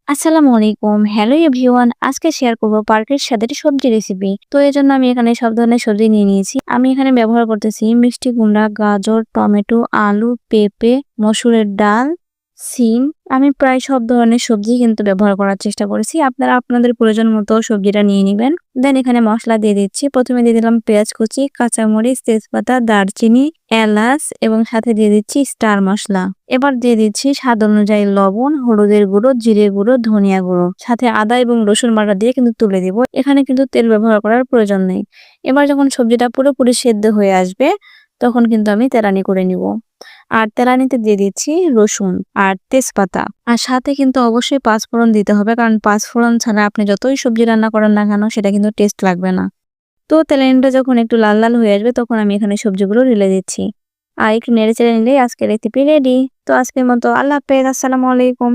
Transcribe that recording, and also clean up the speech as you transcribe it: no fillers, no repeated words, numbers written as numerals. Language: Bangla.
আসসালামু আলাইকুম। Hello everyone. আজকে শেয়ার করব পার্কের স্বাদের সবজি রেসিপি। তো এজন্য আমি এখানে সব ধরনের সবজি নিয়ে নিয়েছি। আমি এখানে ব্যবহার করতেছি মিষ্টি কুমড়া, গাজর, টমেটো, আলু, পেঁপে, মসুরের ডাল, সিম। আমি প্রায় সব ধরনের সবজি কিন্তু ব্যবহার করার চেষ্টা করেছি। আপনারা আপনাদের প্রয়োজন মতো সবজিটা নিয়ে নিবেন। দেন এখানে মসলা দিয়ে দিচ্ছি। প্রথমে দিয়ে দিলাম পেঁয়াজ কুচি, কাঁচামরিচ, তেজপাতা, দারচিনি, এলাচ এবং সাথে দিয়ে দিচ্ছি স্টার মসলা। এবার দিয়ে দিচ্ছি স্বাদ অনুযায়ী লবণ, হলুদের গুঁড়ো, জিরে গুঁড়ো, ধনিয়া গুঁড়ো, সাথে আদা এবং রসুন বাটা দিয়ে কিন্তু তুলে দিব। এখানে কিন্তু তেল ব্যবহার করার প্রয়োজন নেই। এবার যখন সবজিটা পুরোপুরি সেদ্ধ হয়ে আসবে তখন কিন্তু আমি তেলানি করে নিব। আর তেলানিতে দিয়ে দিচ্ছি রসুন আর তেজপাতা। আর সাথে কিন্তু অবশ্যই পাঁচফোড়ন দিতে হবে, কারণ পাঁচফোড়ন ছাড়া আপনি যতই সবজি রান্না করেন না কেন সেটা কিন্তু টেস্ট লাগবে না। তো তেলানিটা যখন একটু লাল লাল হয়ে আসবে তখন আমি এখানে সবজিগুলো ঢেলে দিচ্ছি। আর একটু নেড়ে চেড়ে নিলেই আজকের রেসিপি রেডি। তো আজকের মতো আল্লাহ হাফেজ, আসসালামু আলাইকুম।